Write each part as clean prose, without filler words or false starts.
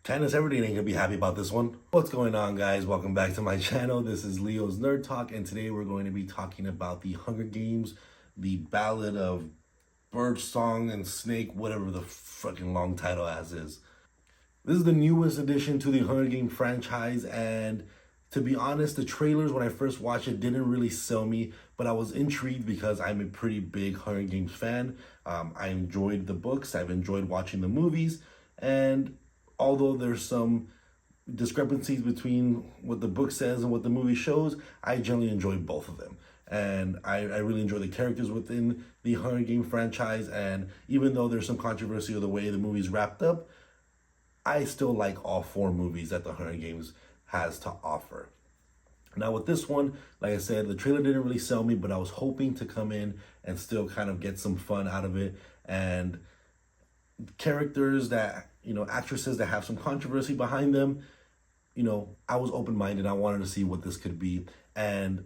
Candace Everdeen ain't gonna be happy about this one. What's going on, guys? Welcome back to my channel. This is Leo's Nerd Talk, and today we're going to be talking about the Hunger Games, the Ballad of Bird Song and Snake, whatever the fucking long title as is. This is the newest addition to the Hunger Games franchise, and to be honest, the trailers when I first watched it didn't really sell me, but I was intrigued because I'm a pretty big Hunger Games fan. I enjoyed the books, I've enjoyed watching the movies, and although there's some discrepancies between what the book says and what the movie shows, I generally enjoy both of them. And I really enjoy the characters within the Hunger Games franchise. And even though there's some controversy of the way the movie's wrapped up, I still like all four movies that the Hunger Games has to offer. Now with this one, like I said, the trailer didn't really sell me, but I was hoping to come in and still kind of get some fun out of it. And characters that, actresses that have some controversy behind them, I was open-minded. I wanted to see what this could be. And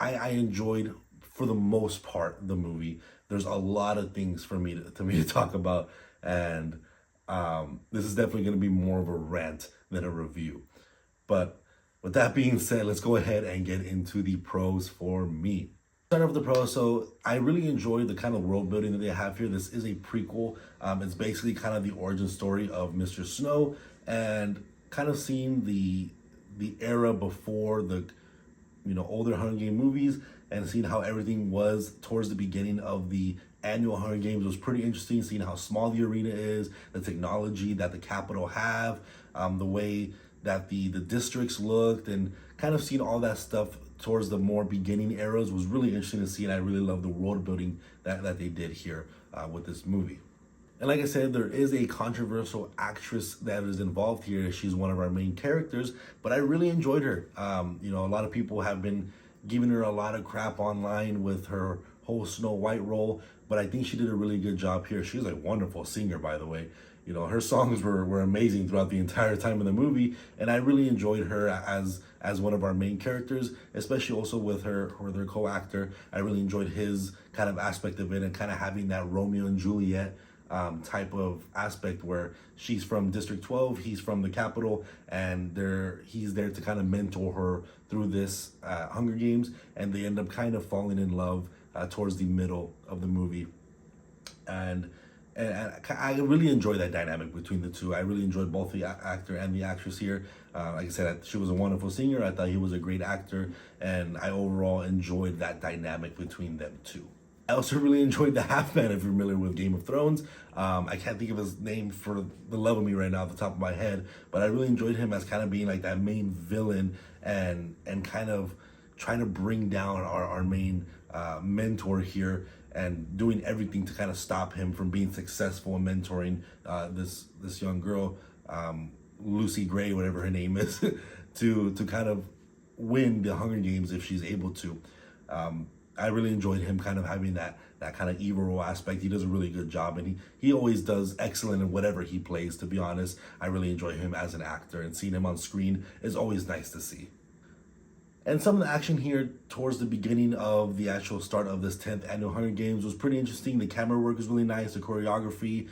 I enjoyed, for the most part, the movie. There's a lot of things for me to talk about. And this is definitely going to be more of a rant than a review. But with that being said, let's go ahead and get into the pros for me. Start off with the pros. So I really enjoyed the kind of world building that they have here. This is a prequel. It's basically kind of the origin story of Mr. Snow, and kind of seeing the era before the older Hunger Games movies, and seeing how everything was towards the beginning of the annual Hunger Games was pretty interesting. Seeing how small the arena is, the technology that the Capitol have, the way that the districts looked, and kind of seeing all that stuff towards the more beginning eras was really interesting to see, and I really love the world building that they did here with this movie. And like I said, there is a controversial actress that is involved here. She's one of our main characters, but I really enjoyed her. A lot of people have been giving her a lot of crap online with her whole Snow White role, but I think she did a really good job here. She's a wonderful singer, by the way. Her songs were amazing throughout the entire time of the movie, and I really enjoyed her as one of our main characters, especially also with her co-actor. I really enjoyed his kind of aspect of it, and kind of having that Romeo and Juliet type of aspect where she's from District 12, he's from the Capitol, and he's there to kind of mentor her through this Hunger Games, and they end up kind of falling in love towards the middle of the movie. And I really enjoyed that dynamic between the two. I really enjoyed both the actor and the actress here. Like I said, she was a wonderful singer. I thought he was a great actor, and I overall enjoyed that dynamic between them two. I also really enjoyed the half man, if you're familiar with Game of Thrones. I can't think of his name for the love of me right now off the top of my head, but I really enjoyed him as kind of being like that main villain, and kind of trying to bring down our main mentor here, and doing everything to kind of stop him from being successful in mentoring this young girl, Lucy Gray, whatever her name is, to kind of win the Hunger Games if she's able to. I really enjoyed him kind of having that kind of evil aspect. He does a really good job, and he always does excellent in whatever he plays, to be honest. I really enjoy him as an actor, and seeing him on screen is always nice to see. And some of the action here towards the beginning of the actual start of this 10th annual Hunger Games was pretty interesting. The camera work was really nice, the choreography,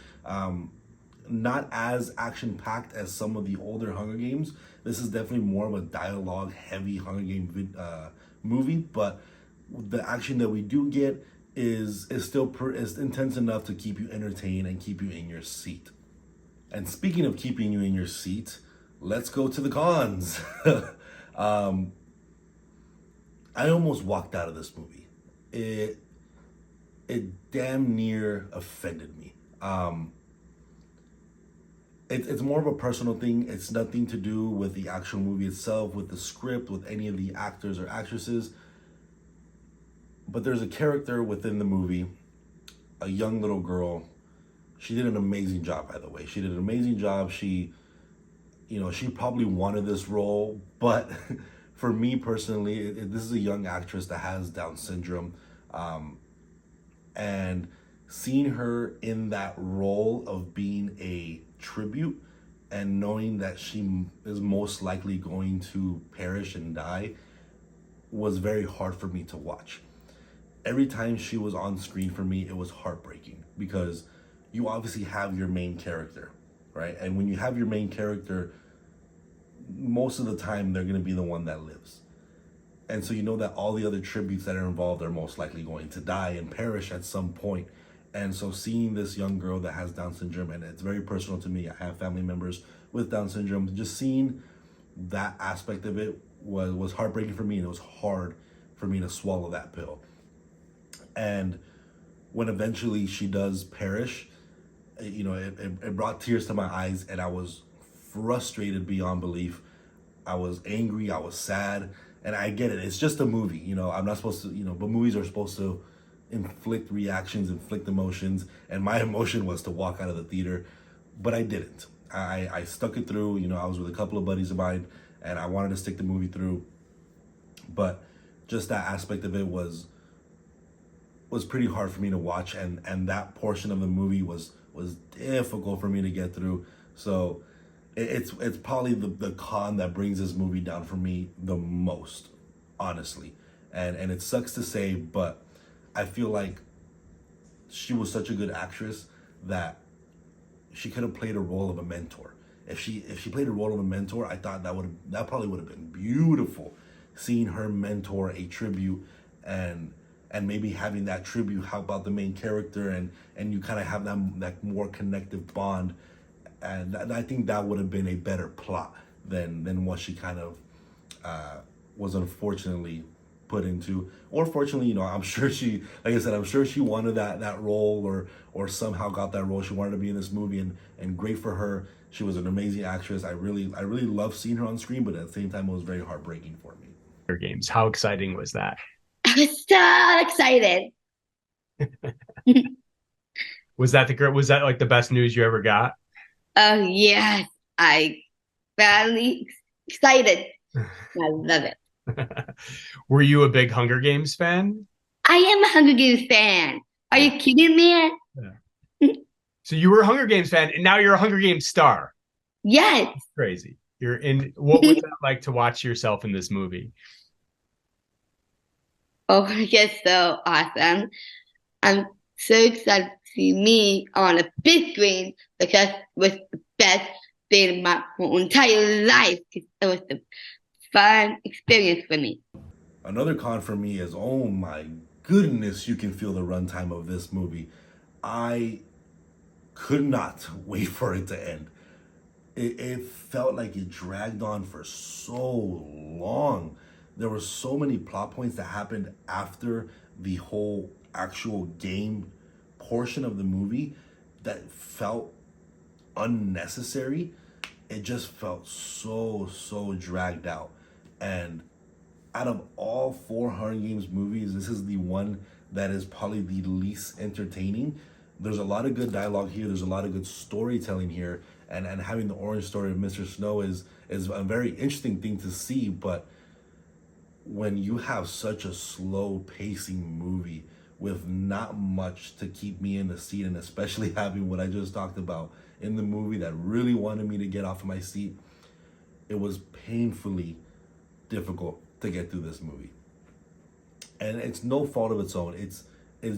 not as action-packed as some of the older Hunger Games. This is definitely more of a dialogue-heavy Hunger Games movie, but the action that we do get is still is intense enough to keep you entertained and keep you in your seat. And speaking of keeping you in your seat, let's go to the cons. I almost walked out of this movie. It damn near offended me. It's more of a personal thing. It's nothing to do with the actual movie itself, with the script, with any of the actors or actresses. But there's a character within the movie, a young little girl. She did an amazing job, by the way. She did an amazing job. She probably wanted this role, but for me personally, this is a young actress that has Down syndrome, and seeing her in that role of being a tribute and knowing that she is most likely going to perish and die was very hard for me to watch. Every time she was on screen for me, it was heartbreaking, because you obviously have your main character, right? And when you have your main character, most of the time they're going to be the one that lives. And so you know that all the other tributes that are involved are most likely going to die and perish at some point. And so seeing this young girl that has Down syndrome, and it's very personal to me, I have family members with Down syndrome, just seeing that aspect of it was heartbreaking for me, and it was hard for me to swallow that pill. And when eventually she does perish, it brought tears to my eyes, and I was frustrated beyond belief. I was angry, I was sad, and I get it. It's just a movie, I'm not supposed to, but movies are supposed to inflict reactions, inflict emotions, and my emotion was to walk out of the theater, but I didn't. I stuck it through. I was with a couple of buddies of mine, and I wanted to stick the movie through, but just that aspect of it was pretty hard for me to watch, and that portion of the movie was difficult for me to get through. So it's probably the con that brings this movie down for me the most, honestly. And it sucks to say, but I feel like she was such a good actress that she could have played a role of a mentor. If she played a role of a mentor, I thought that probably would have been beautiful, seeing her mentor a tribute, and maybe having that tribute help out the main character, and you kind of have that more connective bond. And I think that would have been a better plot than what she kind of was unfortunately put into. Or fortunately, I'm sure she, like I said, I'm sure she wanted that role, or somehow got that role. She wanted to be in this movie, and great for her. She was an amazing actress. I really love seeing her on screen, but at the same time, it was very heartbreaking for me. Games. How exciting was that? I was so excited. Was that like the best news you ever got? Oh, yes. I finally excited. I love it. Were you a big Hunger Games fan? I am a Hunger Games fan. Are you kidding me? Yeah. So you were a Hunger Games fan, and now you're a Hunger Games star. Yes. That's crazy. You're in. What was that like to watch yourself in this movie? Oh, it's so awesome. I'm so excited to see me on a big screen because it was the best thing in my whole entire life. It was a fun experience for me. Another con for me is, oh my goodness, you can feel the runtime of this movie. I could not wait for it to end. It felt like it dragged on for so long. There were so many plot points that happened after the whole actual game portion of the movie that felt unnecessary. It just felt so dragged out. And out of all four Hunger Games movies, this is the one that is probably the least entertaining. There's a lot of good dialogue here. There's a lot of good storytelling here, and having the orange story of Mr. Snow is a very interesting thing to see. But when you have such a slow pacing movie with not much to keep me in the seat, and especially having what I just talked about in the movie that really wanted me to get off of my seat, it was painfully difficult to get through this movie. And it's no fault of its own. It's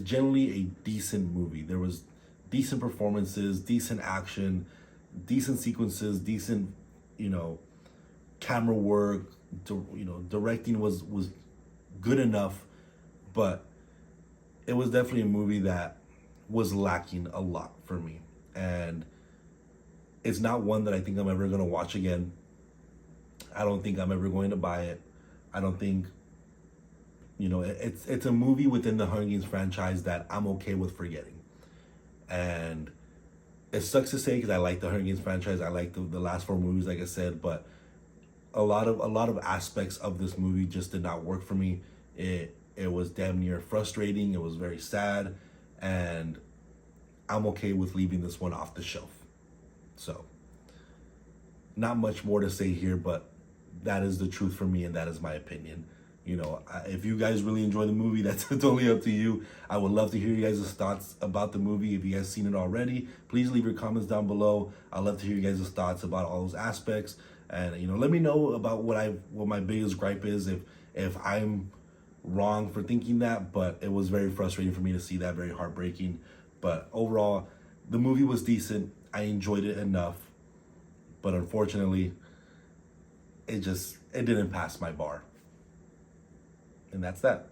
generally a decent movie. There was decent performances, decent action, decent sequences, decent, camera work. Directing was good enough, but it was definitely a movie that was lacking a lot for me. And it's not one that I think I'm ever going to watch again. I don't think I'm ever going to buy it. I don't think, it's a movie within the Hunger Games franchise that I'm okay with forgetting. And it sucks to say, because I like the Hunger Games franchise. I like the last four movies, like I said, but a lot of aspects of this movie just did not work for me. It was damn near frustrating. It was very sad, and I'm okay with leaving this one off the shelf. So, not much more to say here, but that is the truth for me, and that is my opinion. If you guys really enjoy the movie, that's totally up to you. I would love to hear you guys' thoughts about the movie. If you guys seen it already, please leave your comments down below. I'd love to hear you guys' thoughts about all those aspects. And let me know about what my biggest gripe is, if I'm wrong for thinking that. But it was very frustrating for me to see that, very heartbreaking. But overall, the movie was decent. I enjoyed it enough. but unfortunately, it didn't pass my bar. And that's that.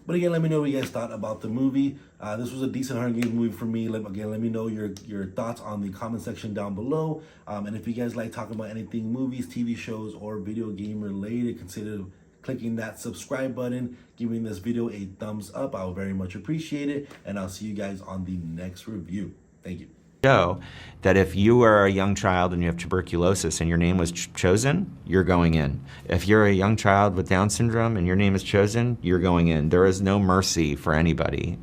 But again, let me know what you guys thought about the movie. This was a decent Hunger Games movie for me. Let me know your thoughts on the comment section down below. And if you guys like talking about anything movies, TV shows, or video game related, consider clicking that subscribe button, giving this video a thumbs up. I would very much appreciate it. And I'll see you guys on the next review. Thank you. Show that if you are a young child and you have tuberculosis and your name was chosen, you're going in. If you're a young child with Down syndrome and your name is chosen, you're going in. There is no mercy for anybody.